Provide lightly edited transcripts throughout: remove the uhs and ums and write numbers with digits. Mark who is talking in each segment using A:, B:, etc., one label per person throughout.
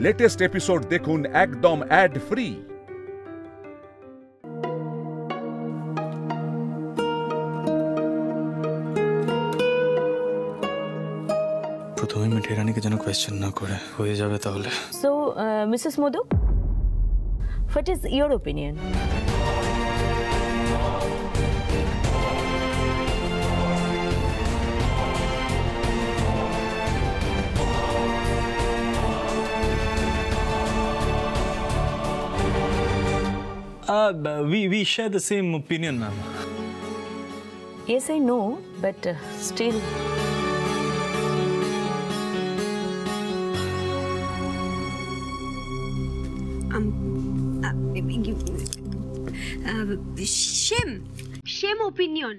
A: Latest episode দেখুন একদম add free.
B: প্রথমে মিঠাই রানীকে যেন কোয়েশ্চেন না করে হয়ে যাবে তাহলে।
C: So Mrs Madhu, what is your opinion?
B: We share the same opinion, ma'am.
C: Yes, I know, but still.
D: Shame opinion.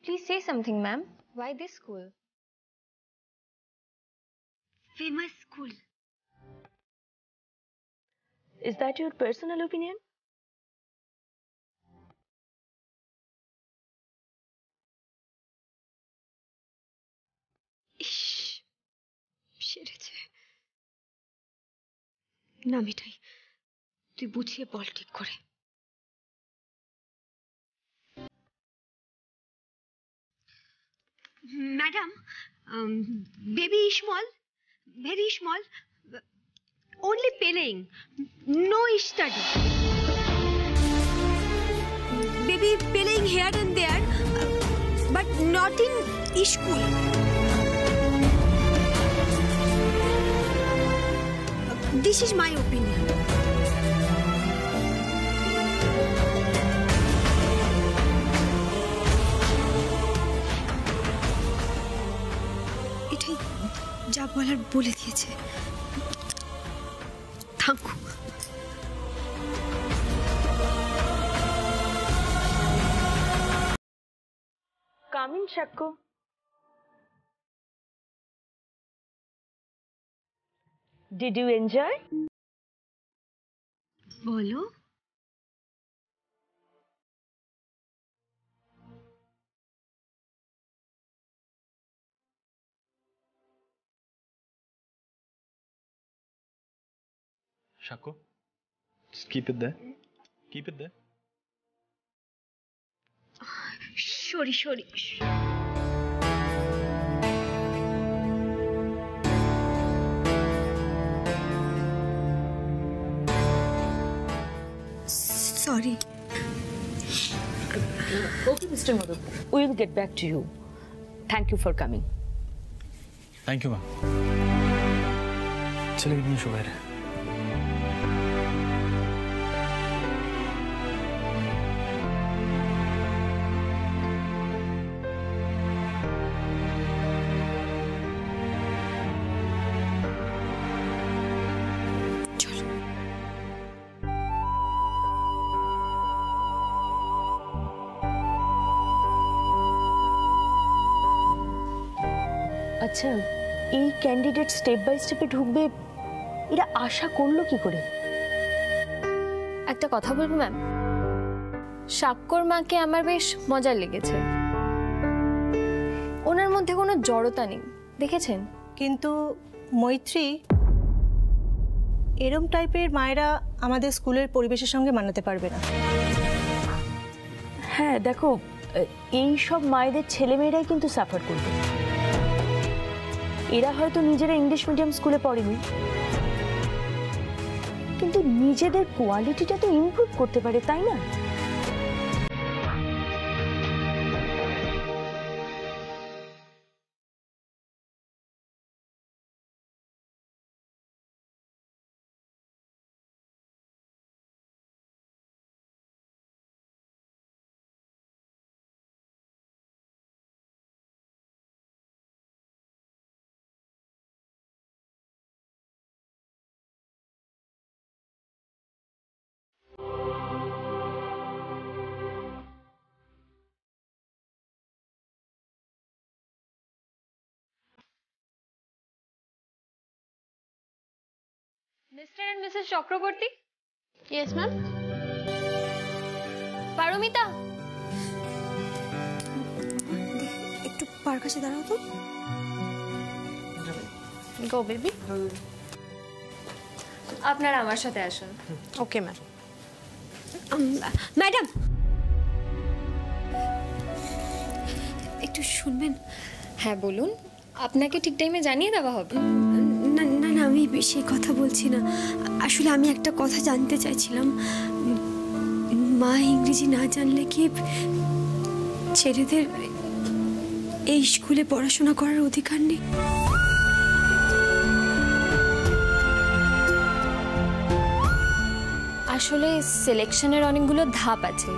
E: Please say something, ma'am. Why this school?
D: Famous school.
C: Is that your personal opinion?
D: সেরেছে না মিঠাই, তুই বুঝিয়ে বল ঠিক করে। Madam, baby small, very small, only playing, no study. Baby playing here and there, but not in school. This is my opinion. এটাই যা বলার বলে দিয়েছে। থাকো।
C: Come in, Shakku. Did you enjoy?
D: বলো।
B: Shakku, just keep it there. Keep it there.
D: Sorry. Sorry.
C: Okay, Mr. Madhu. We will get back to you. Thank you for coming.
B: Thank you, ma'am. चले गए sugar.
C: আচ্ছা, এই candidate step by স্টেপে ঢুকবে এরা আশা করলো কি করে?
E: একটা কথা বলবো ম্যাম, শাক্কর মাকে আমার বেশ মজা লেগেছে। ওনার মধ্যে কোনো জড়তা নেই, দেখেছেন?
F: কিন্তু মৈত্রী, এরম টাইপের মায়েরা আমাদের স্কুলের পরিবেশের সঙ্গে মানাতে পারবে না।
C: হ্যাঁ দেখো, এই সব মায়েদের ছেলেমেয়েরাই কিন্তু সাফার করবে। এরা হয়তো নিজেরা ইংলিশ মিডিয়াম স্কুলে পড়েনি, কিন্তু নিজেদের কোয়ালিটিটা তো ইমপ্রুভ করতে পারে, তাই না?
E: Mr. and Mrs. Chakraborty? Yes, ma'am. Paromita?
D: একটু পার কাছে দাঁড়াও তো।
E: গো বেবি। আপনারা আমার সাথে আসুন।
F: Okay ma'am.
D: ম্যাডাম একটু শুনবেন?
E: হ্যাঁ বলুন, আপনাকে ঠিক টাইমে জানিয়ে দেওয়া হবে।
D: না না না, আমি বেশি কথা বলছি না। আসলে আমি একটা কথা জানতে চাইছিলাম। মা ইংরেজি না জানলে কি ছেলেদের এই স্কুলে পড়াশোনা করার অধিকার নেই?
E: আসলে সিলেকশনের অনেকগুলো ধাপ আছে,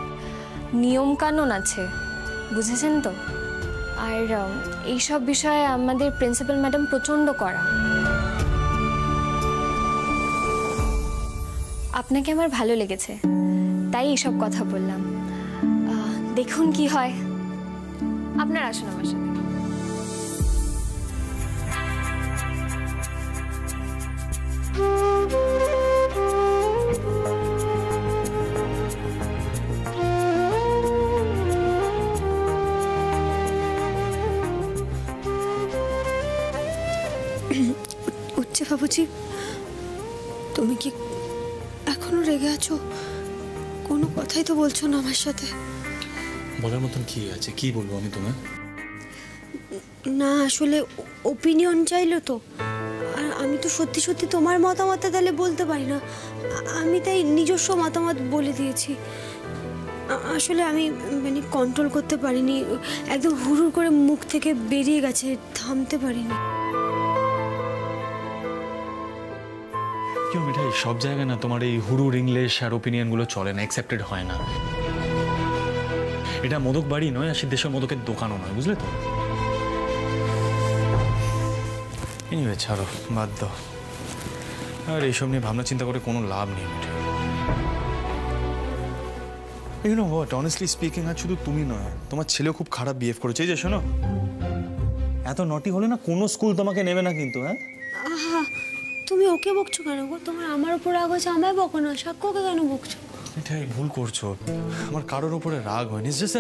E: নিয়ম কানুন আছে, বুঝেছেন তো? আর এইসব বিষয়ে আমাদের প্রিন্সিপাল ম্যাডাম প্রচণ্ড কড়া। আপনাকে আমার ভালো লেগেছে, তাই এইসব কথা বললাম। দেখুন কি হয়। আপনারা আসুন আমার সাথে।
D: উচ্চে বাবুজি, তুমি কি এখনো রেগে আছো? কোনো কথাই তো বলছো না আমার সাথে।
B: বলার মতন কি আছে? কি বলবো আমি তোমায়?
D: না আসলে ওপিনিয়ন চাইলো তো, আর আমি তো সত্যি সত্যি তোমার মতামতটা তাহলে বলতে পারি না। আমি তাই নিজস্ব মতামত বলে দিয়েছি। আসলে আমি মানে কন্ট্রোল করতে পারিনি, একদম হুড়ুর করে মুখ থেকে বেরিয়ে গেছে, থামতে পারিনি।
B: কেউ মিঠাই, সব জায়গায় না তোমার এই হুড়ুর ইংলিশ আর ওপিনিয়নগুলো চলে না, অ্যাকসেপ্টেড হয় না। এটা মোদক বাড়ি নয়, আর সিদ্ধেশ্বর মোদকের দোকানও নয়, বুঝলে তো? এনিওয়ে ছাড়ো, বাদ দাও। আর এইসব নিয়ে ভাবনা চিন্তা করে কোনো লাভ নেই মিঠাই। You know what, honestly speaking, আর শুধু তুমি নয়, তোমার ছেলেও খুব খারাপ বিহেভ করেছে। এই যে শোনো, এত নটি হলে না কোনো স্কুল তোমাকে নেবে না কিন্তু। হ্যাঁ,
D: আহা, তুমি ওকে বকছো কেন গো? তোমার আমার উপর রাগ হচ্ছে, আমায় বকো না। সাক্ষ্যকে কেন বকছো?
B: এটাই ভুল করছো। আমার কারোর উপরে রাগ হয়নি, ইটস জাস্ট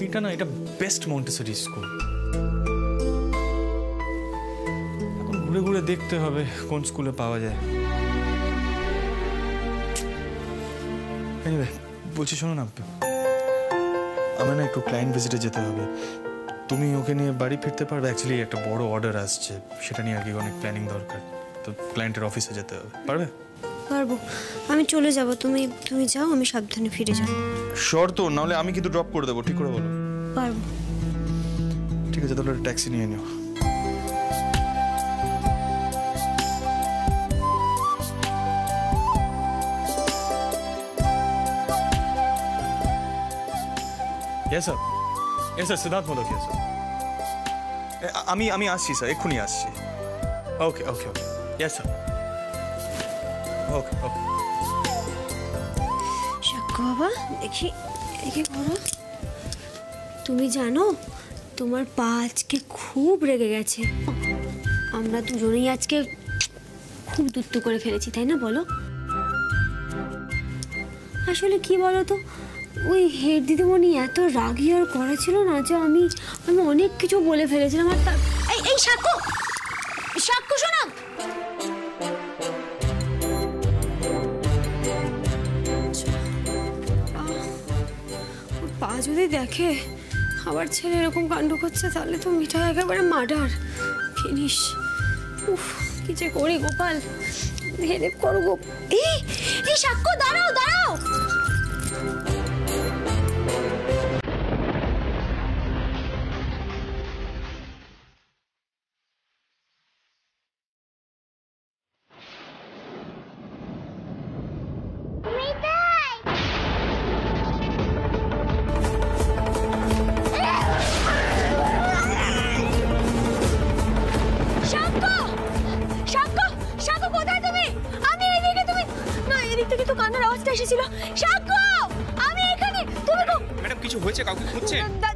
B: এটা না, এটা বেস্ট মন্টেসরি স্কুল। এখন ঘুরে ঘুরে দেখতে হবে কোন স্কুলে পাওয়া যায়। এনিওয়ে বলছি, শোনো না, আমার না একটু ক্লায়েন্ট ভিজিটে যেতে হবে। তুমি ওকে নিয়ে বাড়ি ফিরতে পারবে? অ্যাকচুয়ালি একটা বড় অর্ডার আসছে, সেটা নিয়ে আর কি অনেক প্ল্যানিং দরকার। তো ক্লায়েন্টের অফিসে যেতে হবে, পারবে?
D: পারবো, আমি চলে যাব। তুমি যাও, আমি সাবধানে ফিরে যাব।
B: শর্ট তো, নাহলে আমি কিন্তু ড্রপ করে দেবো, ঠিক করে বলো।
D: পারবো।
B: ঠিক আছে, তাহলে ট্যাক্সি নিয়ে নিও। Yes sir. Yes sir, Siddharth Modak, yes sir. আমি আসছি স্যার, এক্ষুনি আসছি। ওকে ওকে ওকে, ইয়েস স্যার। ওকে ওকে।
D: সাক্ষ্য বাবা, দেখি এদিকে করো। তুমি জানো তোমার পা আজকে খুব রেগে গেছে। আমরা দুজনেই আজকে খুব দুত্তু করে ফেলেছি, তাই না বলো? আসলে কি বলো তো, ওই হেড দিদিমণি এত রাগী আর করা ছিল না যে আমি অনেক কিছু বলে ফেলেছিলাম। আর এই সাক্ষ্য শোনো, পা যদি দেখে আবার ছেলে এরকম কাণ্ড করছে, তাহলে তো মিঠাই একেবারে মার্ডার ফিনিশ। উফ, কি যে করি গোপাল, হেল্প করো গো। এই সাক্ষ্য, দাঁড়াও।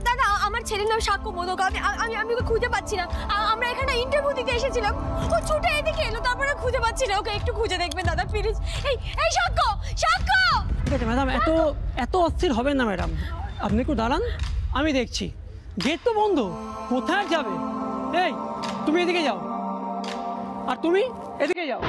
D: দাদা, আমার ছেলের নাম সাক্ষ্য মোদক। আমি ওকে খুঁজে পাচ্ছি না। আমরা এখানে ইন্টারভিউ দিতে এসেছিলাম, ও ছুটে এদিকে এলো, তারপরে খুঁজে পাচ্ছি না ওকে। একটু খুঁজে দেখবেন দাদা প্লিজ। এই সাক্ষ্য।
G: ম্যাডাম, এত অস্থির হবেন না ম্যাডাম, আপনি একটু দাঁড়ান, আমি দেখছি। গেট তো বন্ধ, কোথায় যাবে? এই তুমি এদিকে যাও। আর তুমি এদিকে যাও।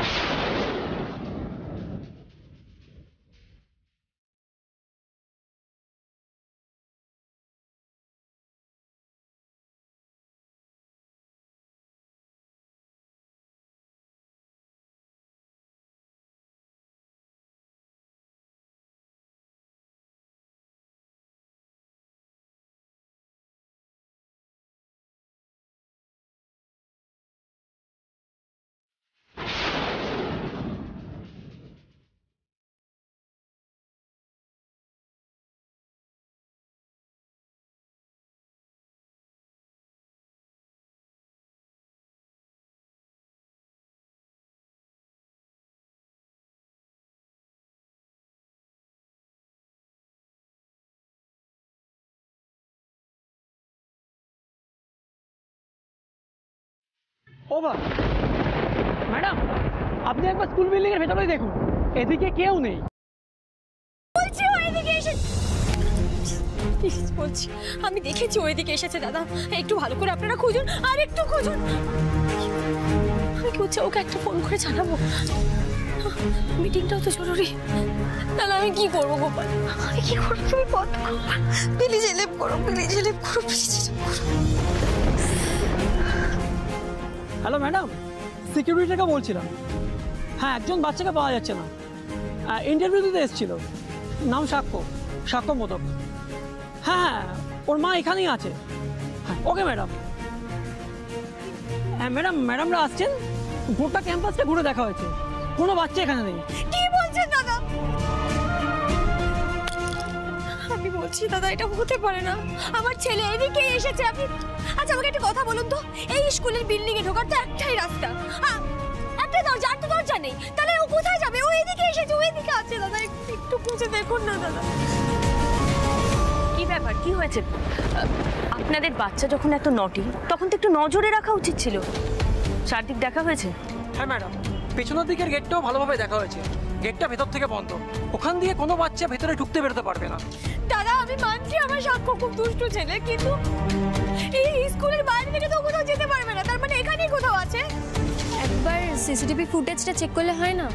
G: ওভার। ম্যাডাম আপনি একবার স্কুল বিল্ডিং এর ভেতরেই দেখুন, এদিকে কেউ নেই।
C: বলছি ও এদিকে এসে, বলছি আমি দেখেছি ও এদিকে এসেছে। দাদা একটু ভালো করে আপনারা খুঁজুন, আর একটু খুঁজুন। আমি কি হচ্ছে ওকে একটা ফোন করে জানাবো? মিটিংটাও তো জরুরি। তাহলে আমি কি করবো গোপাল, আমি কি করবো? তুমি বন্ধ করো, প্লিজ হেল্প করো, প্লিজ হেল্প করো, প্লিজ হেল্প করো।
G: হ্যালো ম্যাডাম, সিকিউরিটি থেকে বলছিলাম। হ্যাঁ, একজন বাচ্চাকে পাওয়া যাচ্ছে না, ইন্টারভিউ দিতে এসেছিল, নাম সাক্ষ্য মোদক। হ্যাঁ, ওর মা এখানেই আছে। হ্যাঁ ওকে ম্যাডাম। হ্যাঁ ম্যাডামরা আসছেন, গোটা ক্যাম্পাসটা ঘুরে দেখা হয়েছে, কোনো বাচ্চা এখানে নেই।
C: কি বলছেন দাদা? আমি বলছি দাদা এটা হতে পারে না, আমার ছেলে এদিকে এসেছে। আপনি আচ্ছা আমাকে একটা কথা বলুন তো, এই স্কুলের বিল্ডিং এ ঢোকার তো একটাই রাস্তা, একটা দরজা, আর তো দরজা নেই। তাহলে ও কোথায় যাবে? ও এদিকে এসেছে, ও এদিকে আছে। দাদা একটু খুঁজে দেখুন না দাদা।
H: কি ব্যাপার, কি হয়েছে? আপনাদের বাচ্চা যখন এত নটি, তখন তো একটু নজরে রাখা উচিত ছিল। চারদিক দেখা হয়েছে?
G: হ্যাঁ ম্যাডাম, পেছনের দিকের গেটটাও ভালোভাবে দেখা হয়েছে, গেটটা ভেতর থেকে বন্ধ, ওখান দিয়ে কোনো বাচ্চা ভেতরে ঢুকতে বেরোতে পারবে না।
C: দাদা আমি মানছি আমার সাক্ষ্য খুব দুষ্টু ছেলে, কিন্তু এই স্কুলের বাইরে থেকে তো কোথাও যেতে পারবে না, তার মানে এখানেই কোথাও আছে।
E: একবার সিসিটিভি ফুটেজটা চেক করলে হয় না?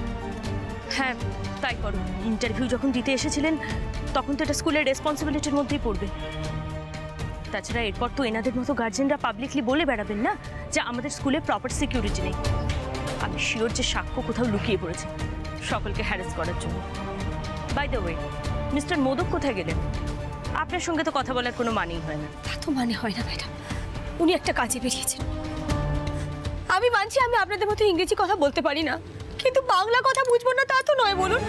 H: হ্যাঁ তাই করো। ইন্টারভিউ যখন দিতে এসেছিলেন তখন তো এটা স্কুলের রেসপন্সিবিলিটির মধ্যেই পড়বে। তাছাড়া এরপর তো এনাদের মতো গার্জেনরা পাবলিকলি বলে বেড়াবেন না যে আমাদের স্কুলে প্রপার সিকিউরিটি নেই। আমি শিওর যে সাক্ষ্য কোথাও লুকিয়ে পড়েছে সকলকে হ্যারাস করার জন্য। By the way, mister Modak কোথায় গেলেন? আপনার সঙ্গে তো কথা বলার কোনো মানেই হয় না।
C: তা তো মানে হয় না ম্যাডাম, উনি একটা কাজে বেরিয়েছেন। আমি মানছি আমি আপনাদের মতো ইংরেজি কথা বলতে পারি না, কিন্তু বাংলা কথা বুঝবো না তা তো নয়। বলুন,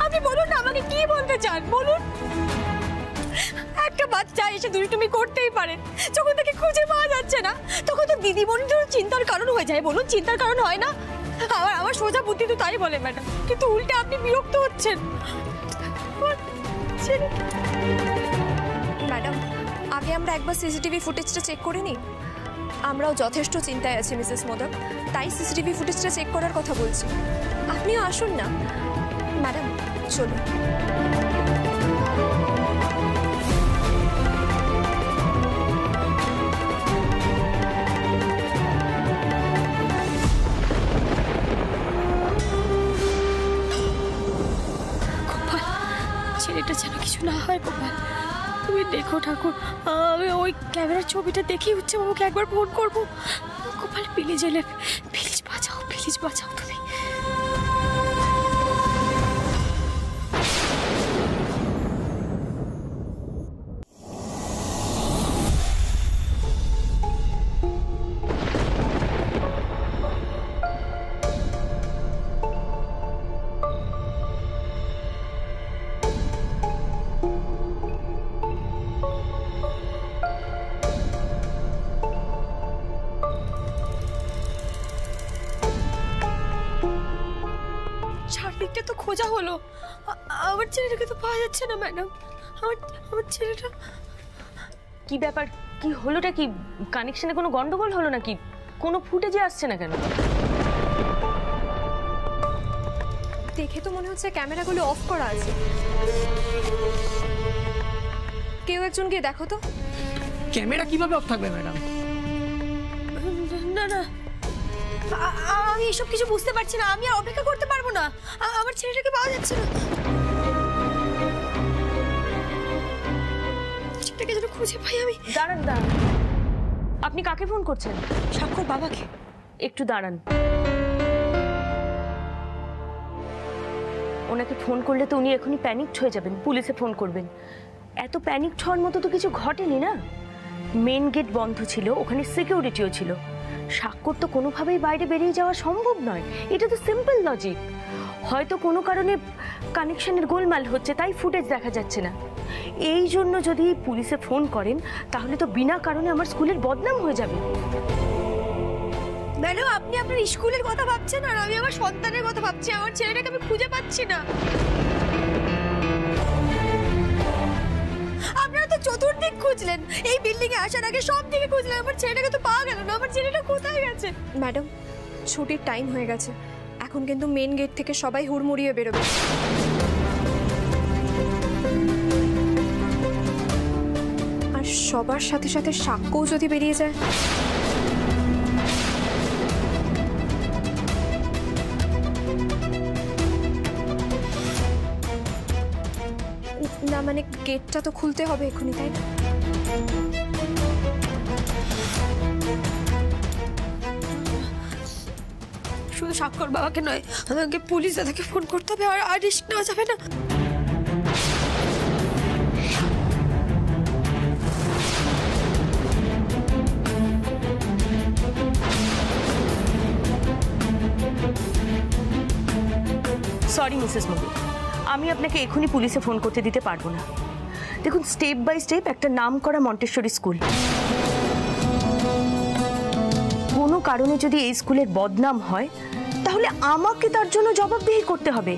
C: আপনি বলুন না আমাকে কি বলতে চান বলুন। একটা বাচ্চা এসে দুষ্টুমি করতেই পারে, যখন তাকে খুঁজে পাওয়া যাচ্ছে না তখন তো দিদিমণিদের চিন্তার কারণ হয়ে যায়। বলুন, চিন্তার কারণ হয় না? আমার সোজা বুদ্ধি তো তাই বলে ম্যাডাম, কিন্তু উল্টে আপনি বিরক্ত হচ্ছেন।
I: ম্যাডাম আগে আমরা একবার সিসিটিভি ফুটেজটা চেক করে নিই। আমরাও যথেষ্ট চিন্তায় আছি মিসেস মোদক, তাই সিসিটিভি ফুটেজটা চেক করার কথা বলছি। আপনিও আসুন না ম্যাডাম, চলুন।
C: ছেলেটা যেন কিছু না হয় গোপাল, তুমি দেখো ঠাকুর। আমি ওই ক্যামেরার ছবিটা দেখি হচ্ছে বাবুকে একবার ফোন করবো। গোপাল প্লিজ এলে, প্লিজ বাঁচাও, প্লিজ বাঁচাও তুমি। চারদিকটা তো খোঁজা হলো, আমার ছেলেটাকে তো পাওয়া যাচ্ছে না ম্যাডাম। আমার ছেলেটা
H: কি ব্যাপার, কি হলোটা কি? কানেকশনে কোনো গন্ডগোল হলো নাকি? কোনো ফুটেজে আসছে না কেন?
I: দেখে তো মনে হচ্ছে ক্যামেরাগুলো অফ করা আছে। কেউ একজন গিয়ে দেখো তো।
G: ক্যামেরা কিভাবে অফ থাকবে ম্যাডাম?
C: না না, আমি এসব কিছু বুঝতে পারছি না, আমি আর অপেক্ষা করতে পারবো না, আমার ছেলেটাকে পাওয়া যাচ্ছে না। ছেলেটাকে যেন খুঁজে পাই আমি।
H: দাঁড়ান দাঁড়ান, আপনি কাকে ফোন করছেন?
C: সাক্ষর বাবাকে।
H: একটু দাঁড়ান, ওনাকে ফোন করলে তো উনি এখনই প্যানিকড হয়ে যাবেন, পুলিশে ফোন করবেন। এত প্যানিকড হওয়ার মতো তো কিছু ঘটেনি না। মেন গেট বন্ধ ছিল, ওখানে সিকিউরিটিও ছিল, সাক্ষর তো কোনোভাবেই বাইরে বেরিয়ে যাওয়া সম্ভব নয়। এটা তো সিম্পল লজিক। হয়তো কোনো কারণে কানেকশনের গোলমাল হচ্ছে, তাই ফুটেজ দেখা যাচ্ছে না। এই জন্য যদি পুলিশে ফোন করেন তাহলে তো বিনা কারণে আমার স্কুলের বদনাম হয়ে যাবে।
C: ম্যাডাম, আপনি আপনার স্কুলের কথা ভাবছেন আর আমি আমার সন্তানের কথা ভাবছি। আমার ছেলেটাকে আমি খুঁজে পাচ্ছি না। আপনারা তো চতুর্দিক খুঁজলেন, এই বিল্ডিং এ আসার আগে সব দিকে খুঁজলেন, আমার ছেলেটাকে তো পাওয়া গেল না। আমার ছেলেটা কোথায় গেছে?
I: ম্যাডাম, ছুটির টাইম হয়ে গেছে, এখন কিন্তু মেন গেট থেকে সবাই হুড়মুড়িয়ে বেরোবে। আর সবার সাথে সাথে সাক্ষ্যও যদি বেরিয়ে যায়। না মানে গেটটা তো খুলতে হবে এখনই, তাই না?
C: শুধু সাক্ষর বাবাকে নয়, আমাকে পুলিশ দাদাকে ফোন করতে হবে, আর রিস্ক নেওয়া যাবে না।
H: সরি মিসেস মল্লিক, আমি আপনাকে এখনই পুলিশে ফোন করতে দিতে পারবো না। দেখুন, স্টেপ বাই স্টেপ একটা নামকরা মন্টেশ্বরী স্কুল, কোনো কারণে যদি এই স্কুলের বদনাম হয় তাহলে আমাকে তার জন্য জবাবদিহি করতে হবে।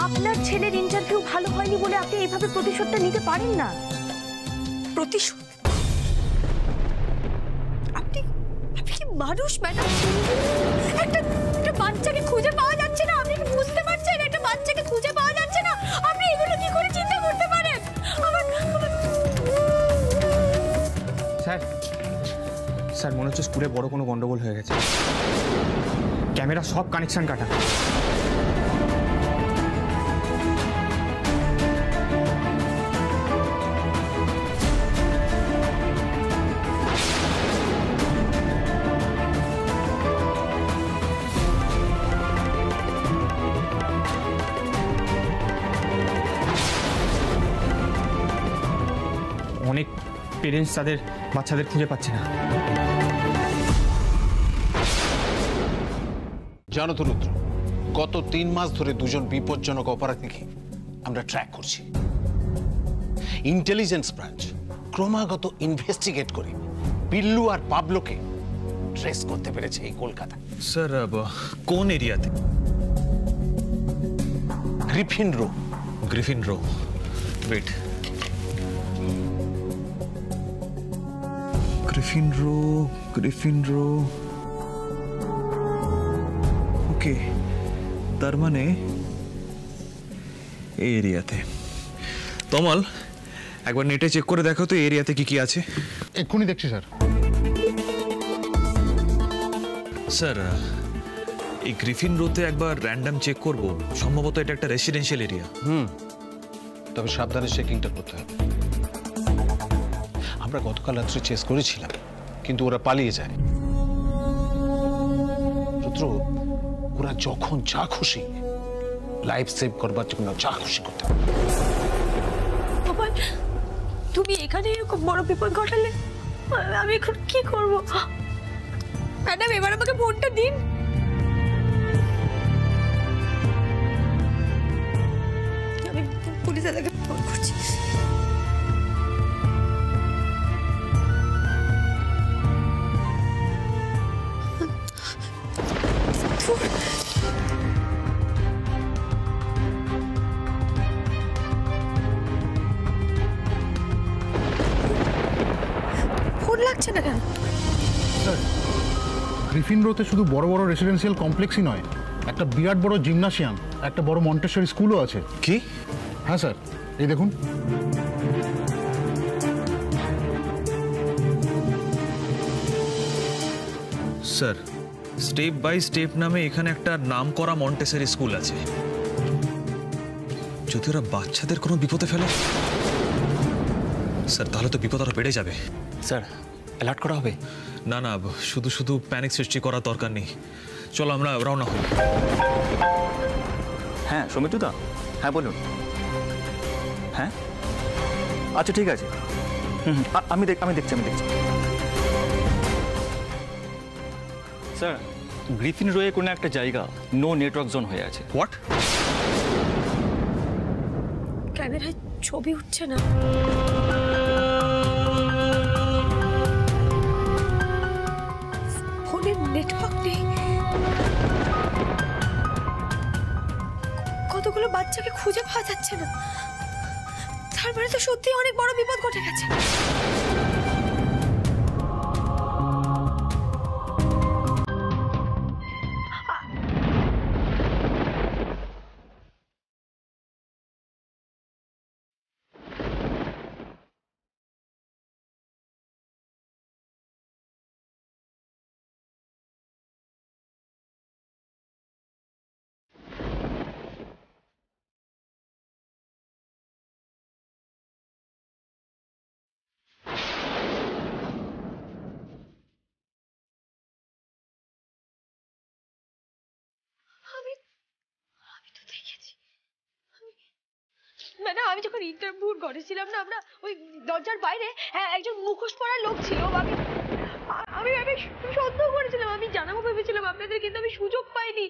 H: আপনার ছেলের ইন্টারভিউ ভালো হয়নি বলে আপনি এইভাবে প্রতিশোধটা নিতে পারেন না।
C: প্রতিশোধ? আপনি কি মানুষ ম্যাডাম? একটা বাচ্চাকে খুঁজে পাওয়া যাচ্ছে না, আপনি কি বুঝতে পারছেন? একটা বাচ্চাকে খুঁজে পাওয়া যাচ্ছে না, আপনি এগুলো কি করে চিন্তা করতে পারেন?
B: স্যার মনে হচ্ছে স্কুলে বড় কোনো গন্ডগোল হয়ে গেছে, ক্যামেরা সব কানেকশন কাটা। অনেক পেরেন্টস তাদের বাচ্চাদের খুঁজে পাচ্ছে না।
J: জানো তো রুদ্র, গত 3 মাস ধরে দুজন বিপজ্জনক অপরাধীকে আমরা ট্র্যাক করছি। ইন্টেলিজেন্স ব্রাঞ্চ ক্রমাগত ইনভেস্টিগেট করে বিল্লু আর পাবলোকে ট্রেস করতে পেরেছে এই কলকাতা।
B: স্যার কোন এরিয়াতে?
J: Griffin Row.
B: Griffin Row, wait. Griffin Row, okay, তার মানে এই এরিয়াতে। তমাল, একবার নেটে চেক করে দেখো তো এরিয়াতে কি কি আছে।
K: এক্ষুনি দেখছি স্যার।
B: স্যার, এই গ্রিফিন রোতে একবার র্যান্ডম চেক করব, সম্ভবত এটা একটা রেসিডেন্সিয়াল এরিয়া।
J: তবে সাবধানে চেকিংটা করতে হবে। আমরা গতকাল রাত্রে চেস করেছিলাম, কিন্তু ওরা পালিয়ে যায়। রুদ্র, ওরা যখন যা খুশি লাইফ সেভ করবার জন্য যা খুশি করতে পারে।
C: তুমি এখানে এরকম বড় বিপদ ঘটালে, আমি এখন কি করব? ম্যাডাম, এবার আমাকে ফোনটা দিন। আমি পুলিশ দাদাকে ফোন করছি। ফোন লাগছে না কেন?
K: স্যার, গ্রিফিন রোতে শুধু বড় বড় রেসিডেন্সিয়াল কমপ্লেক্সই নয়, একটা বিরাট বড় জিমনাসিয়াম, একটা বড় মন্টেশ্বরী স্কুলও আছে।
B: কি?
K: হ্যাঁ স্যার, এই দেখুন।
L: স্যার, স্টেপ বাই স্টেপ নামে এখানে একটা নামকরা মন্টেসরি স্কুল আছে। যদি ওরা বাচ্চাদের কোনো বিপদে ফেলে স্যার, তাহলে তো বিপদ আরো বেড়ে যাবে।
M: স্যার, অ্যালার্ট করা হবে?
L: না না, শুধু শুধু প্যানিক সৃষ্টি করার দরকার নেই। চলো আমরা রওনা হই।
M: হ্যাঁ সৌমিত্রদা, হ্যাঁ বলুন। হ্যাঁ আচ্ছা ঠিক আছে, আমি দেখছি। স্যার, গ্রিফিন রোয়ে কোনো একটা জায়গা নো নেটওয়ার্ক জোন হয়ে আছে।
L: হোয়াট?
C: ক্যামেরায় ছবি উঠছে না। ফোনের নেটওয়ার্ক নেই। কতগুলো বাচ্চাকে খুঁজে পাওয়া যাচ্ছে না। তার মানে তো সত্যি অনেক বড় বিপদ ঘটে গেছে। ম্যাডাম, আমি যখন ইন্টারভিউ করেছিলাম না, আমরা ওই দরজার বাইরে একজন মুখোশ পরা লোক ছিল। আমি সন্দেহ করেছিলাম, আমি জানাবো ভেবেছিলাম আপনাদের, কিন্তু আমি সুযোগ পাইনি।